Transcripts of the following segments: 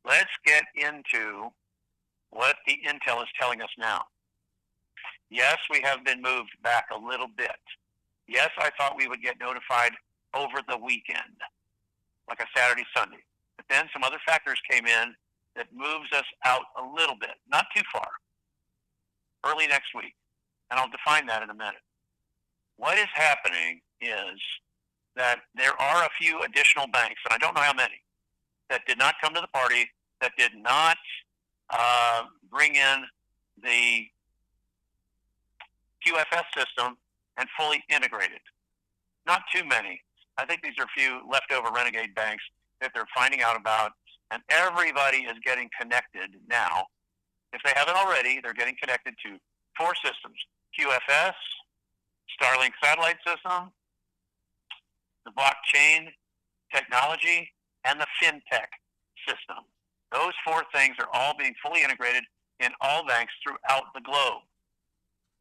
let's get into what the intel is telling us now. Yes, we have been moved back a little bit. Yes, I thought we would get notified over the weekend, like a Saturday, Sunday. But then some other factors came in that moves us out a little bit, not too far, early next week. And I'll define that in a minute. What is happening is that there are a few additional banks, and I don't know how many, that did not come to the party, that did not bring in the QFS system and fully integrated. Not too many. I think these are a few leftover renegade banks that they're finding out about, and everybody is getting connected now. If they haven't already, they're getting connected to 4 systems: QFS, Starlink satellite system, the blockchain technology, and the fintech system. Those 4 things are all being fully integrated in all banks throughout the globe.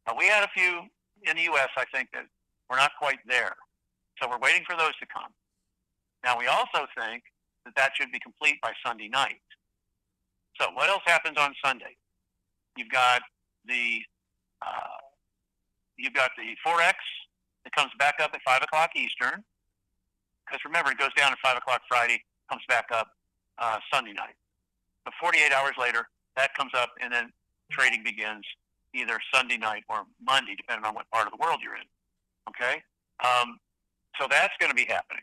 Now, we had a few in the U.S., I think, that we're not quite there. So we're waiting for those to come. Now, we also think that that should be complete by Sunday night. So what else happens on Sunday? You've got the Forex that comes back up at 5 o'clock Eastern. Because remember, it goes down at 5 o'clock Friday, comes back up Sunday night. But 48 hours later, that comes up, and then trading begins either Sunday night or Monday, depending on what part of the world you're in. Okay? So that's going to be happening.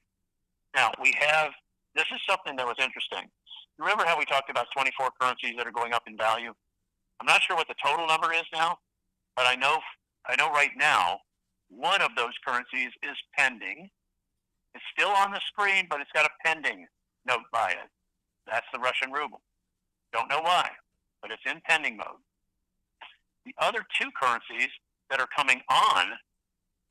Now, this is something that was interesting. Remember how we talked about 24 currencies that are going up in value? I'm not sure what the total number is now, but I know right now one of those currencies is pending. It's still on the screen, but it's got a pending note by it. That's the Russian ruble. Don't know why, but it's in pending mode. The other 2 currencies that are coming on,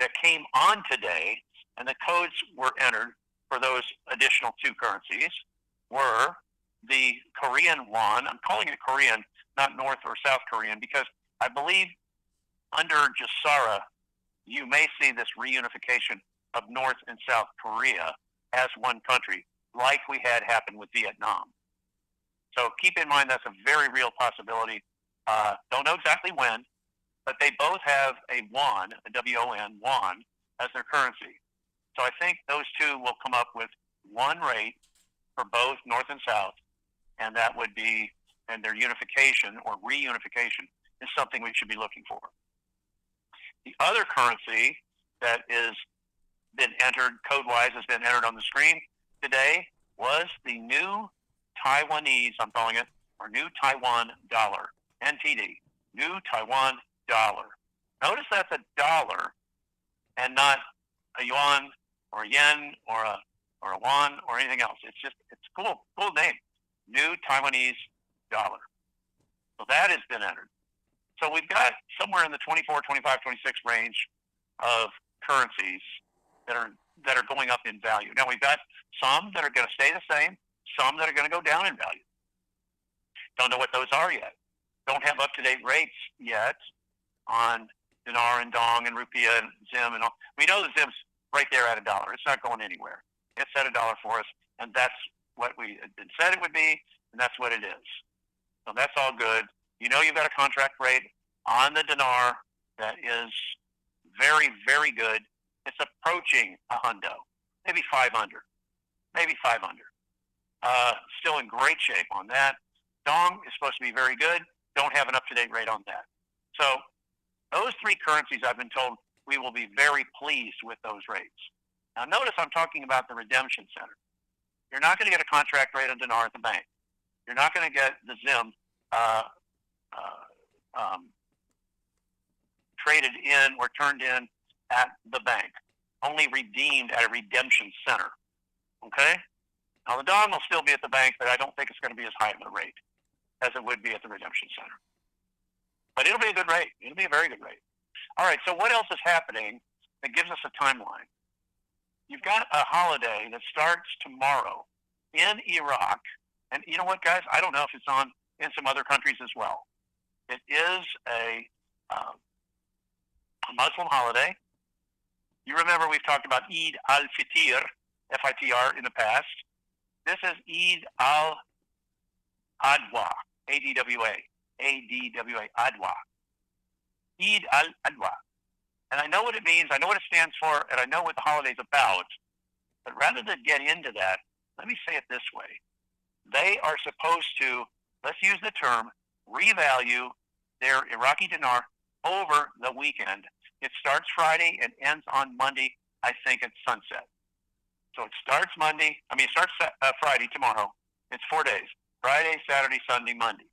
that came on today, and the codes were entered for those additional 2 currencies, were the Korean won. I'm calling it Korean, not North or South Korean, because I believe under GESARA, you may see this reunification of North and South Korea as one country, like we had happen with Vietnam. So keep in mind that's a very real possibility. Don't know exactly when, but they both have a won, a W-O-N, won, as their currency. So I think those 2 will come up with one rate for both North and South, and that would be, and their unification or reunification is something we should be looking for. The other currency that is been entered, code-wise, has been entered on the screen today was the new Taiwanese, I'm calling it, or new Taiwan dollar, NTD, new Taiwan dollar. Notice that's a dollar and not a yuan or a yen or a won or anything else. It's cool name, new Taiwanese dollar. So that has been entered. So we've got somewhere in the 24, 25, 26 range of currencies that are going up in value. Now we've got some that are going to stay the same, some that are going to go down in value. Don't know what those are yet. Don't have up-to-date rates yet on Dinar and Dong and Rupiah and Zim and all. We know the Zim's right there at $1. It's not going anywhere. It's at $1 for us, and that's what we had said it would be, and that's what it is. So that's all good. You know you've got a contract rate on the Dinar that is very, very good. It's approaching a hundo, maybe 500, maybe 500. Still in great shape on that. Dong is supposed to be very good. Don't have an up-to-date rate on that. So those 3 currencies, I've been told, we will be very pleased with those rates. Now notice I'm talking about the redemption center. You're not going to get a contract rate on Dinar at the bank. You're not going to get the Zim traded in or turned in at the bank. Only redeemed at a redemption center. Okay? Now the Dong will still be at the bank, but I don't think it's going to be as high of a rate as it would be at the redemption center. But it'll be a good rate. It'll be a very good rate. All right, so what else is happening that gives us a timeline? You've got a holiday that starts tomorrow in Iraq. And you know what, guys? I don't know if it's on in some other countries as well. It is a Muslim holiday. You remember we've talked about Eid al-Fitr, F-I-T-R, in the past. This is Eid Adwa, A-D-W-A, A-D-W-A, Adwa. Eid al-Adwa. And I know what it means, I know what it stands for, and I know what the holiday's about. But rather than get into that, let me say it this way. They are supposed to, let's use the term, revalue their Iraqi dinar over the weekend. It starts Friday and ends on Monday, I think, at sunset. So it starts Friday, tomorrow. It's 4 days. Friday, Saturday, Sunday, Monday.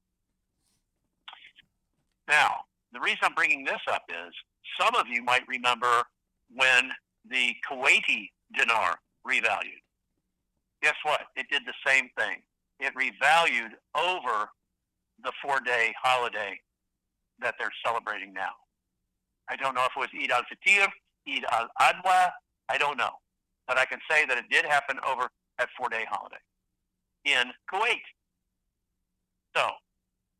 Now, the reason I'm bringing this up is some of you might remember when the Kuwaiti dinar revalued. Guess what? It did the same thing. It revalued over the 4-day holiday that they're celebrating now. I don't know if it was Eid al-Fitr, Eid al-Adwa, I don't know. But I can say that it did happen over that 4-day holiday in Kuwait. So,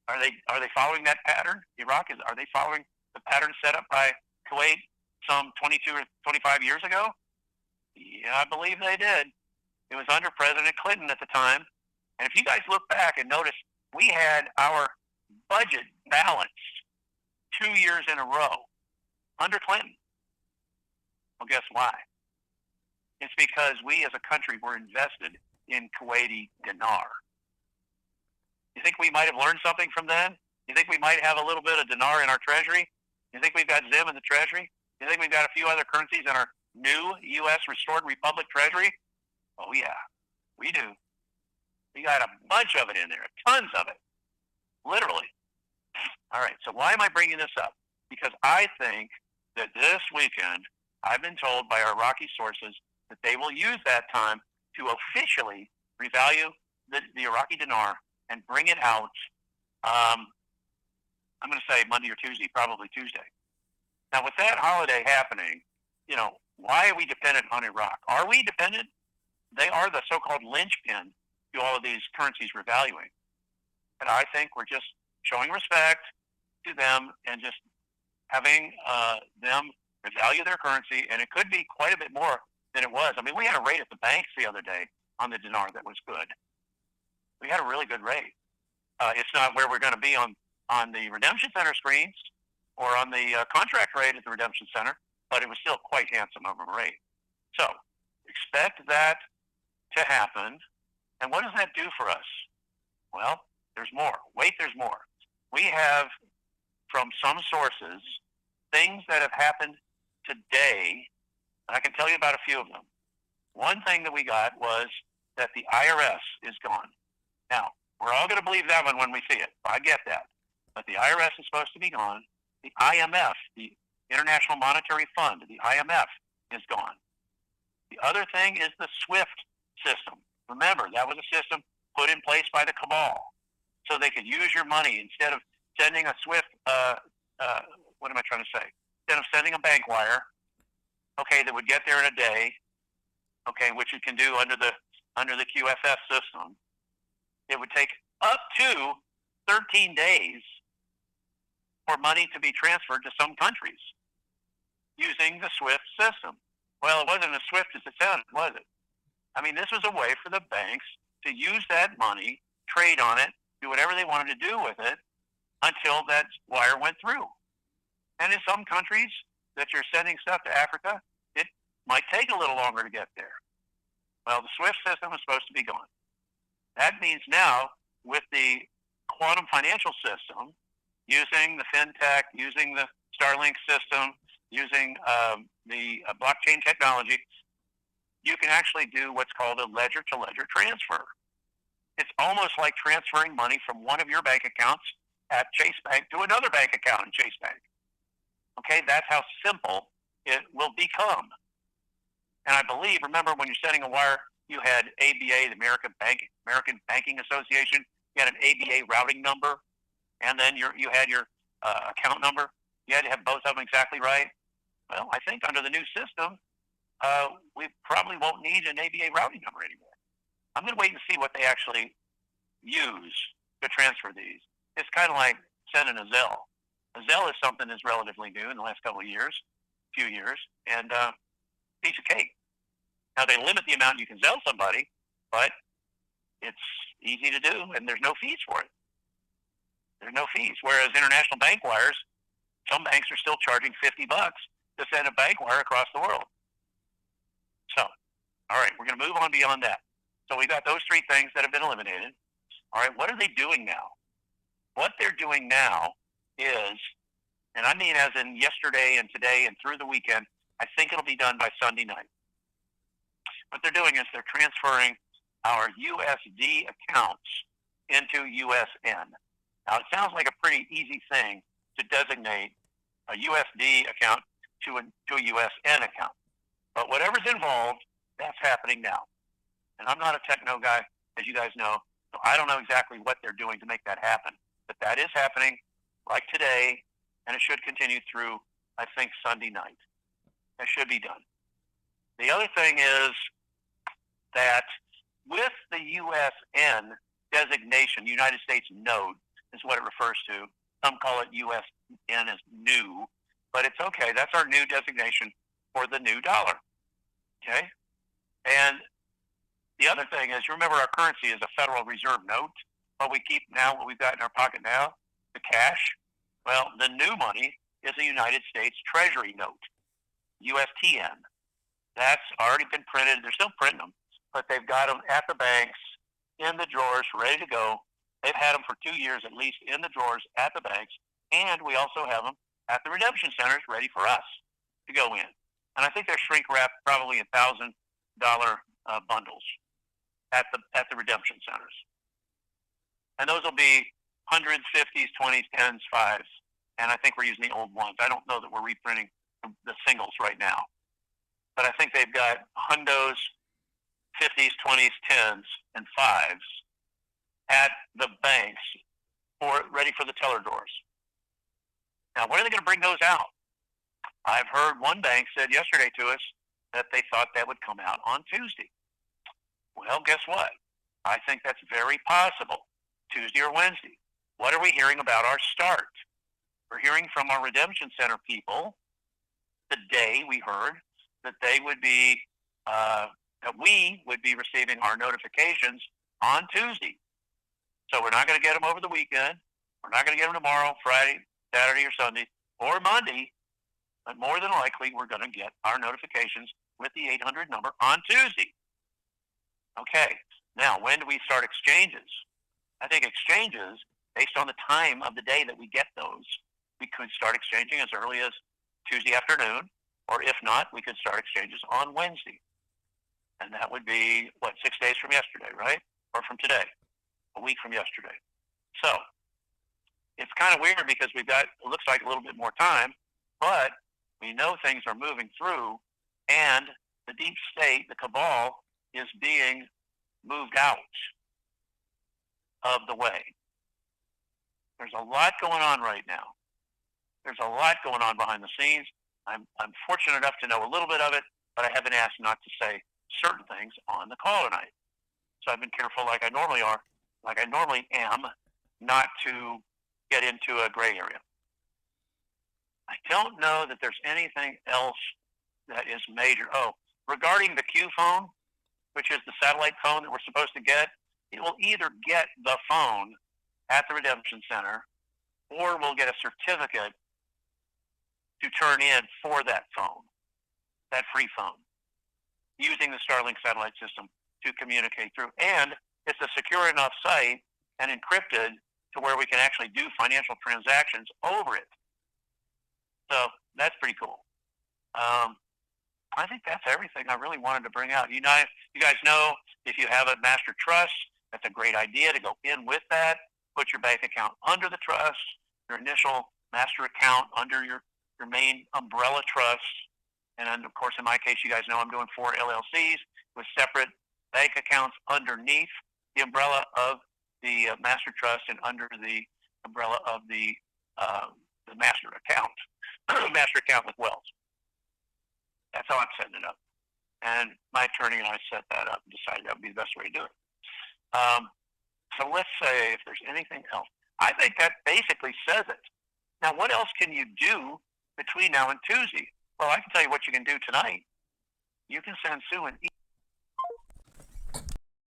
are they following that pattern? Are they following the pattern set up by Kuwait some 22 or 25 years ago? Yeah, I believe they did. It was under President Clinton at the time. And if you guys look back and notice, we had our budget balanced 2 years in a row under Clinton. Well, guess why? It's because we as a country were invested in Kuwaiti dinar. You think we might have learned something from then? You think we might have a little bit of dinar in our treasury? You think we've got Zim in the treasury? You think we've got a few other currencies in our new U.S. restored republic treasury? Oh, yeah, we do. We got a bunch of it in there, tons of it, literally. All right, so why am I bringing this up? Because I think that this weekend, I've been told by our Iraqi sources that they will use that time to officially revalue the Iraqi dinar and bring it out, I'm going to say Monday or Tuesday, probably Tuesday. Now, with that holiday happening, why are we dependent on Iraq? Are we dependent? They are the so-called linchpin to all of these currencies revaluing. And I think we're just showing respect to them and just having them revalue their currency, and it could be quite a bit more than it was. I mean, we had a rate at the banks the other day on the dinar that was good. We had a really good rate. It's not where we're going to be on the redemption center screens or on the contract rate at the redemption center, but it was still quite handsome of a rate. So expect that to happen. And what does that do for us? Well, there's more. Wait, there's more. We have, from some sources, things that have happened today, and I can tell you about a few of them. One thing that we got was that the IRS is gone. Now, we're all going to believe that one when we see it. I get that. But the IRS is supposed to be gone. The IMF, the International Monetary Fund, the IMF, is gone. The other thing is the SWIFT system. Remember, that was a system put in place by the cabal so they could use your money instead of sending a SWIFT, what am I trying to say? Instead of sending a bank wire, okay, that would get there in a day, okay, which you can do under the QFS system, it would take up to 13 days for money to be transferred to some countries using the SWIFT system. Well, it wasn't as swift as it sounded, was it? I mean, this was a way for the banks to use that money, trade on it, do whatever they wanted to do with it until that wire went through. And in some countries that you're sending stuff to Africa, it might take a little longer to get there. Well, the SWIFT system is supposed to be gone. That means now, with the quantum financial system, using the fintech, using the Starlink system, using the blockchain technology, you can actually do what's called a ledger-to-ledger transfer. It's almost like transferring money from one of your bank accounts at Chase Bank to another bank account in Chase Bank. Okay, that's how simple it will become. And I believe, remember when you're sending a wire, you had ABA, the American Banking Association. You had an ABA routing number, and then you had your account number. You had to have both of them exactly right. Well, I think under the new system, we probably won't need an ABA routing number anymore. I'm going to wait and see what they actually use to transfer these. It's kind of like sending a Zelle. A Zelle is something that's relatively new in the last couple of years, few years, and piece of cake. Now, they limit the amount you can Zelle somebody, but It's easy to do, and there's no fees for it. There's no fees. Whereas international bank wires, some banks are still charging $50 to send a bank wire across the world. So, all right, we're going to move on beyond that. So we've got those three things that have been eliminated. All right, what are they doing now? What they're doing now is, and I mean as in yesterday and today and through the weekend, I think it'll be done by Sunday night. What they're doing is they're transferring our USD accounts into USN. Now, it sounds like a pretty easy thing to designate a USD account to a USN account. But whatever's involved, that's happening now. And I'm not a techno guy, as you guys know, so I don't know exactly what they're doing to make that happen. But that is happening like today, and it should continue through, I think, Sunday night. That should be done. The other thing is that with the USN designation, United States node is what it refers to. Some call it USN as new, but it's okay. That's our new designation for the new dollar. Okay? And the other thing is, remember, our currency is a Federal Reserve note. What we keep now, what we've got in our pocket now, the cash, well, the new money is a United States Treasury note, USTN. That's already been printed. They're still printing them, but they've got them at the banks, in the drawers, ready to go. They've had them for 2 years at least in the drawers at the banks, and we also have them at the redemption centers ready for us to go in. And I think they're shrink wrapped probably in $1,000 bundles at the redemption centers. And those will be 100s, 50s, 20s, 10s, 5s, and I think we're using the old ones. I don't know that we're reprinting the singles right now, but I think they've got hundos, 50s, 20s, 10s, and 5s at the banks ready for the teller drawers. Now, when are they going to bring those out? I've heard one bank said yesterday to us that they thought that would come out on Tuesday. Well, guess what? I think that's very possible, Tuesday or Wednesday. What are we hearing about our start? We're hearing from our redemption center people today. We heard that they would be, that we would be receiving our notifications on Tuesday. So we're not going to get them over the weekend. We're not going to get them tomorrow, Friday, Saturday, or Sunday, or Monday. But more than likely, we're going to get our notifications with the 800 number on Tuesday. Okay. Now, when do we start exchanges? I think exchanges, based on the time of the day that we get those, we could start exchanging as early as Tuesday afternoon, or if not, we could start exchanges on Wednesday. And that would be, 6 days from yesterday, right? Or from today, a week from yesterday. So it's kind of weird because we've got, it looks like a little bit more time, but we know things are moving through, and the deep state, the cabal, is being moved out of the way. There's a lot going on right now. There's a lot going on behind the scenes. I'm fortunate enough to know a little bit of it, but I have been asked not to say certain things on the call tonight. So I've been careful, like I normally am, not to get into a gray area. I don't know that there's anything else that is major. Oh, regarding the Q phone, which is the satellite phone that we're supposed to get, it will either get the phone at the redemption center, or we'll get a certificate to turn in for that phone, that free phone, using the Starlink satellite system to communicate through. And it's a secure enough site and encrypted to where we can actually do financial transactions over it. So that's pretty cool. I think that's everything I really wanted to bring out. You guys know, if you have a master trust, that's a great idea to go in with that. Put your bank account under the trust, your initial master account under your main umbrella trust. And then, of course, in my case, you guys know I'm doing 4 LLCs with separate bank accounts underneath the umbrella of the master trust and under the umbrella of the master account, master account with Wells. That's how I'm setting it up. And my attorney and I set that up and decided that would be the best way to do it. So let's say if there's anything else. I think that basically says it. Now, what else can you do between now and Tuesday? Well, I can tell you what you can do tonight. You can send Sue an email